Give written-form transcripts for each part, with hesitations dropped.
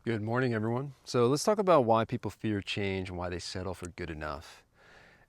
Good morning, everyone. So let's talk about why people fear change and why they settle for good enough.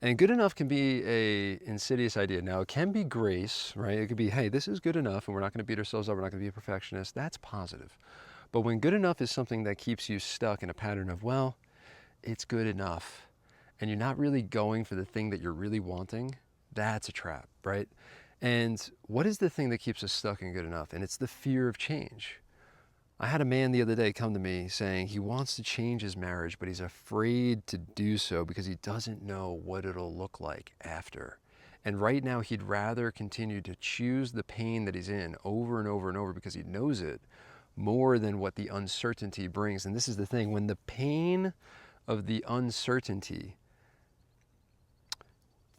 And good enough can be a insidious idea. Now, it can be grace, right? It could be, hey, this is good enough, and we're not going to beat ourselves up. We're not going to be a perfectionist. That's positive. But when good enough is something that keeps you stuck in a pattern of, well, it's good enough, and you're not really going for the thing that you're really wanting, that's a trap, right? And what is the thing that keeps us stuck in good enough? And it's the fear of change. I had a man the other day come to me saying he wants to change his marriage, but he's afraid to do so because he doesn't know what it'll look like after. And right now, he'd rather continue to choose the pain that he's in over and over and over because he knows it more than what the uncertainty brings. And this is the thing, when the pain of the uncertainty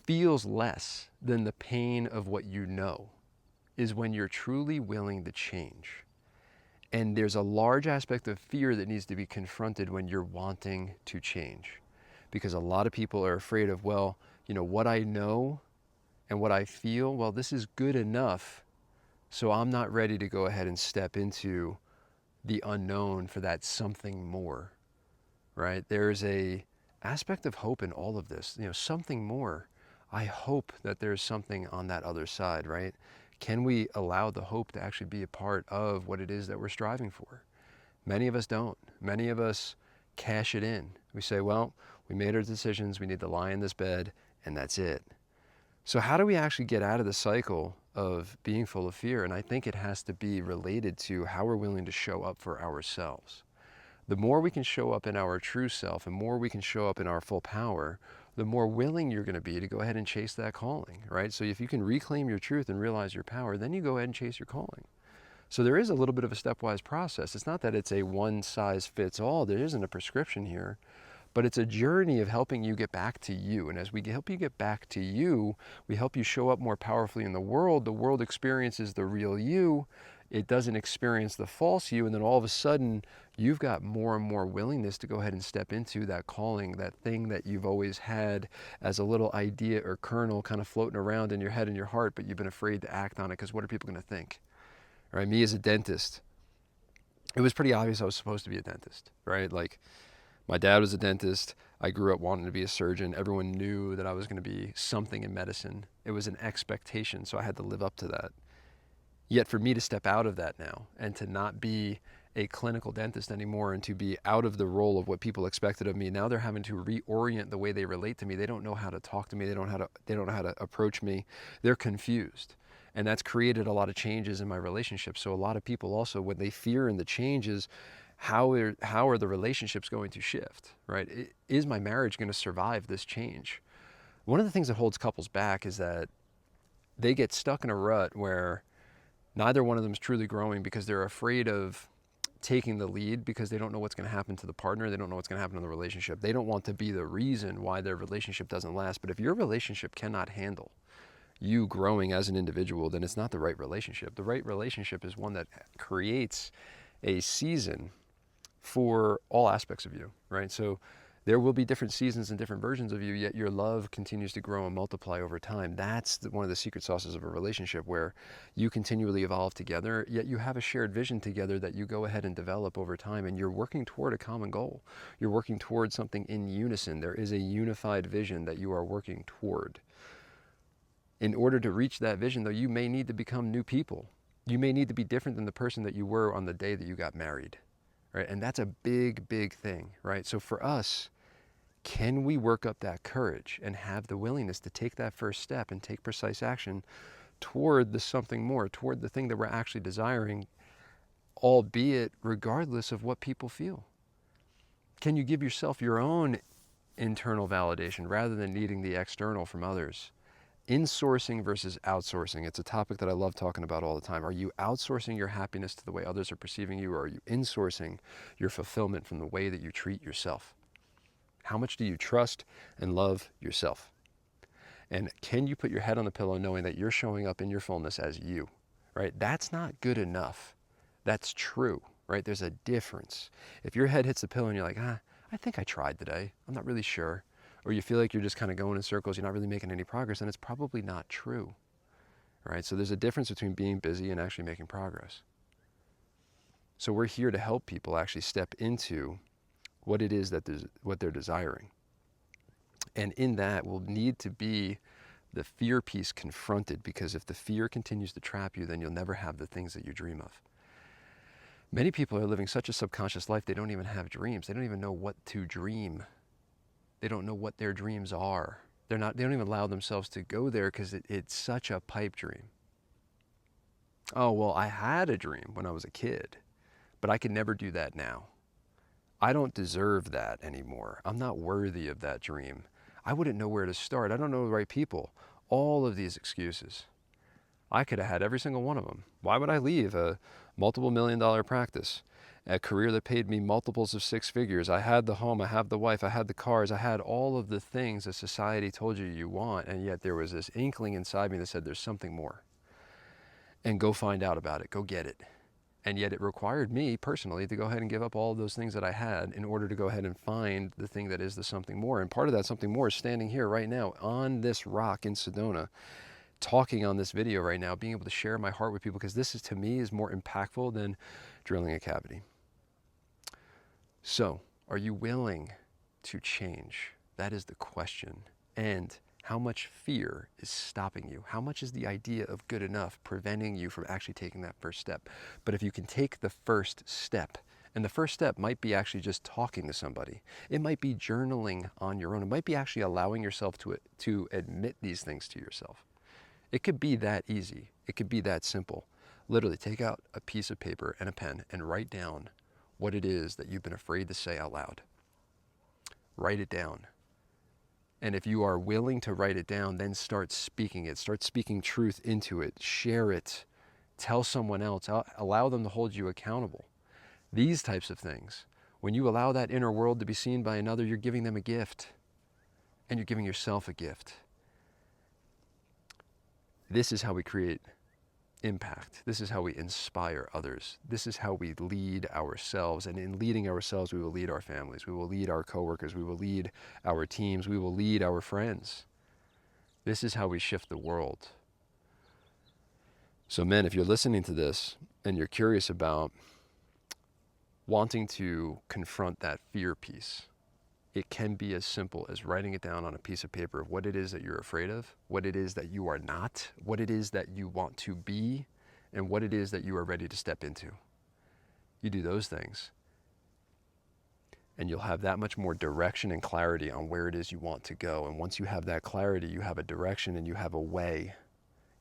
feels less than the pain of what you know, is when you're truly willing to change. And there's a large aspect of fear that needs to be confronted when you're wanting to change. Because a lot of people are afraid of, well, what I know and what I feel, well, this is good enough, so I'm not ready to go ahead and step into the unknown for that something more, right? There's a aspect of hope in all of this, something more. I hope that there's something on that other side, right? Can we allow the hope to actually be a part of what it is that we're striving for? Many of us don't. Many of us cash it in. We say, well, we made our decisions, we need to lie in this bed, and that's it. So how do we actually get out of the cycle of being full of fear? And I think it has to be related to how we're willing to show up for ourselves. The more we can show up in our true self and more we can show up in our full power, the more willing you're going to be to go ahead and chase that calling, right? So if you can reclaim your truth and realize your power, then you go ahead and chase your calling. So there is a little bit of a stepwise process. It's not that it's a one size fits all. There isn't a prescription here, but it's a journey of helping you get back to you. And as we help you get back to you, we help you show up more powerfully in the world. The world experiences the real you. It doesn't experience the false you. And then all of a sudden, you've got more and more willingness to go ahead and step into that calling, that thing that you've always had as a little idea or kernel kind of floating around in your head and your heart, but you've been afraid to act on it because what are people going to think? Right? Me as a dentist, it was pretty obvious I was supposed to be a dentist, right? Like, my dad was a dentist. I grew up wanting to be a surgeon. Everyone knew that I was going to be something in medicine. It was an expectation, so I had to live up to that. Yet for me to step out of that now and to not be a clinical dentist anymore and to be out of the role of what people expected of me, now they're having to reorient the way they relate to me. They don't know how to talk to me. They don't know how to approach me. They're confused. And that's created a lot of changes in my relationship. So a lot of people also, when they fear in the changes, how are the relationships going to shift, right? Is my marriage going to survive this change? One of the things that holds couples back is that they get stuck in a rut where neither one of them is truly growing because they're afraid of taking the lead because they don't know what's going to happen to the partner. They don't know what's going to happen in the relationship. They don't want to be the reason why their relationship doesn't last. But if your relationship cannot handle you growing as an individual, then it's not the right relationship. The right relationship is one that creates a season for all aspects of you, right? So there will be different seasons and different versions of you, yet your love continues to grow and multiply over time. That's one of the secret sauces of a relationship, where you continually evolve together, yet you have a shared vision together that you go ahead and develop over time, and you're working toward a common goal. You're working toward something in unison. There is a unified vision that you are working toward. In order to reach that vision, though, you may need to become new people. You may need to be different than the person that you were on the day that you got married, right? And that's a big, big thing, right? So for us, can we work up that courage and have the willingness to take that first step and take precise action toward the something more, toward the thing that we're actually desiring, albeit regardless of what people feel? Can you give yourself your own internal validation rather than needing the external from others? Insourcing versus outsourcing. It's a topic that I love talking about all the time. Are you outsourcing your happiness to the way others are perceiving you, or are you insourcing your fulfillment from the way that you treat yourself? How much do you trust and love yourself? And can you put your head on the pillow knowing that you're showing up in your fullness as you, right? That's not good enough. That's true, right? There's a difference. If your head hits the pillow and you're like, I think I tried today, I'm not really sure, or you feel like you're just kind of going in circles, you're not really making any progress, then it's probably not true, right? So there's a difference between being busy and actually making progress. So we're here to help people actually step into what it is what they're desiring. And in that will need to be the fear piece confronted, because if the fear continues to trap you, then you'll never have the things that you dream of. Many people are living such a subconscious life, they don't even have dreams. They don't even know what to dream. They don't know what their dreams are. They don't even allow themselves to go there because it's such a pipe dream. Oh, well, I had a dream when I was a kid, but I can never do that now. I don't deserve that anymore. I'm not worthy of that dream. I wouldn't know where to start. I don't know the right people. All of these excuses. I could have had every single one of them. Why would I leave a multiple $1 million practice, a career that paid me multiples of 6 figures? I had the home, I had the wife, I had the cars, I had all of the things that society told you want, and yet there was this inkling inside me that said there's something more. And go find out about it, go get it. And yet it required me personally to go ahead and give up all of those things that I had in order to go ahead and find the thing that is the something more. And part of that something more is standing here right now on this rock in Sedona, talking on this video right now, being able to share my heart with people, because this is, to me, is more impactful than drilling a cavity. So, are you willing to change? That is the question. And how much fear is stopping you? How much is the idea of good enough preventing you from actually taking that first step? But if you can take the first step, and the first step might be actually just talking to somebody. It might be journaling on your own. It might be actually allowing yourself to admit these things to yourself. It could be that easy. It could be that simple. Literally take out a piece of paper and a pen and write down what it is that you've been afraid to say out loud. Write it down. And if you are willing to write it down, then start speaking it. Start speaking truth into it. Share it. Tell someone else. Allow them to hold you accountable. These types of things. When you allow that inner world to be seen by another, you're giving them a gift. And you're giving yourself a gift. This is how we create impact. This is how we inspire others. This is how we lead ourselves. And in leading ourselves, we will lead our families. We will lead our coworkers. We will lead our teams. We will lead our friends. This is how we shift the world. So men, if you're listening to this and you're curious about wanting to confront that fear piece, it can be as simple as writing it down on a piece of paper of what it is that you're afraid of, what it is that you are not, what it is that you want to be, and what it is that you are ready to step into. You do those things, and you'll have that much more direction and clarity on where it is you want to go. And once you have that clarity, you have a direction and you have a way.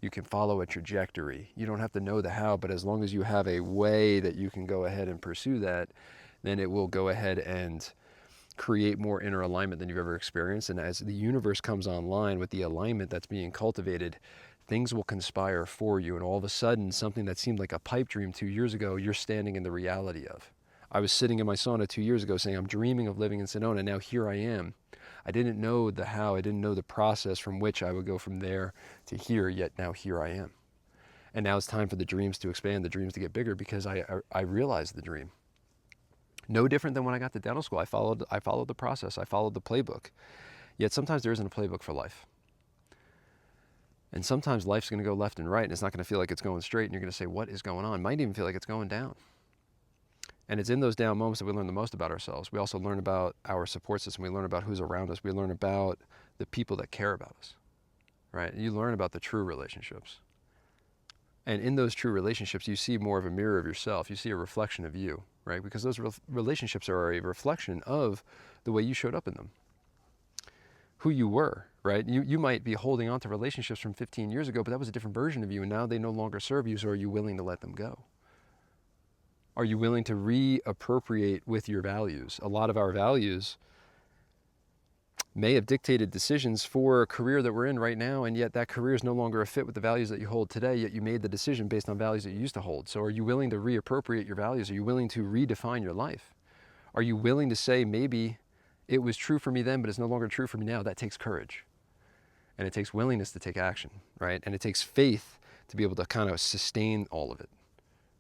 You can follow a trajectory. You don't have to know the how, but as long as you have a way that you can go ahead and pursue that, then it will go ahead and create more inner alignment than you've ever experienced. And as the universe comes online with the alignment that's being cultivated, things will conspire for you. And all of a sudden, something that seemed like a pipe dream 2 years ago, you're standing in the reality of. I was sitting in my sauna 2 years ago saying, I'm dreaming of living in Sedona. Now here I am. I didn't know the how. I didn't know the process from which I would go from there to here, yet now here I am. And now it's time for the dreams to expand, the dreams to get bigger, because I realized the dream. No different than when I got to dental school. I followed the process. I followed the playbook. Yet sometimes there isn't a playbook for life. And sometimes life's going to go left and right, and it's not going to feel like it's going straight, and you're going to say, what is going on? It might even feel like it's going down. And it's in those down moments that we learn the most about ourselves. We also learn about our support system. We learn about who's around us. We learn about the people that care about us, right? You learn about the true relationships. And in those true relationships, you see more of a mirror of yourself. You see a reflection of you, right? Because those relationships are a reflection of the way you showed up in them, who you were, right? You might be holding on to relationships from 15 years ago, but that was a different version of you, and now they no longer serve you, so are you willing to let them go? Are you willing to reappropriate with your values? A lot of our values may have dictated decisions for a career that we're in right now, and yet that career is no longer a fit with the values that you hold today, yet you made the decision based on values that you used to hold. So are you willing to reappropriate your values? Are you willing to redefine your life? Are you willing to say, maybe it was true for me then, but it's no longer true for me now? That takes courage. And it takes willingness to take action, right? And it takes faith to be able to kind of sustain all of it,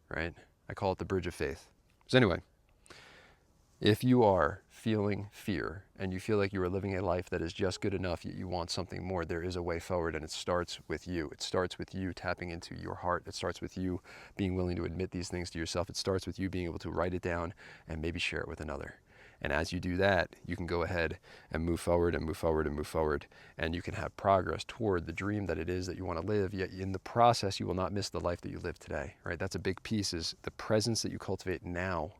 right? I call it the bridge of faith. So anyway, if you are feeling fear and you feel like you are living a life that is just good enough, yet you want something more, there is a way forward, and it starts with you. It starts with you tapping into your heart. It starts with you being willing to admit these things to yourself. It starts with you being able to write it down and maybe share it with another. And as you do that, you can go ahead and move forward and move forward and move forward, and you can have progress toward the dream that it is that you want to live, yet in the process, you will not miss the life that you live today, right? That's a big piece, is the presence that you cultivate now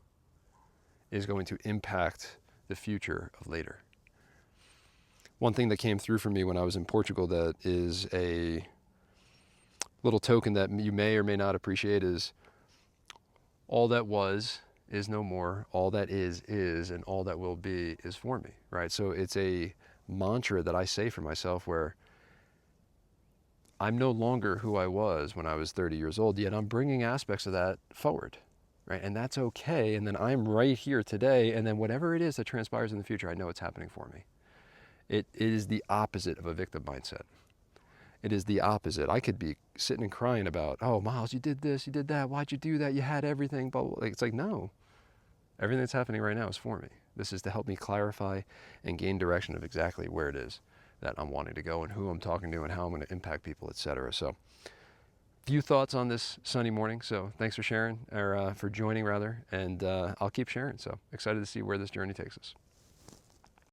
is going to impact the future of later. One thing that came through for me when I was in Portugal that is a little token that you may or may not appreciate is all that was is no more, all that is, and all that will be is for me, right? So it's a mantra that I say for myself where I'm no longer who I was when I was 30 years old, yet I'm bringing aspects of that forward, right? And that's okay. And then I'm right here today. And then whatever it is that transpires in the future, I know it's happening for me. It is the opposite of a victim mindset. It is the opposite. I could be sitting and crying about, oh, Miles, you did this, you did that. Why'd you do that? You had everything. But it's like, no, everything that's happening right now is for me. This is to help me clarify and gain direction of exactly where it is that I'm wanting to go and who I'm talking to and how I'm going to impact people, etc. So few thoughts on this sunny morning. So thanks for sharing, or for joining rather, and I'll keep sharing. So excited to see where this journey takes us.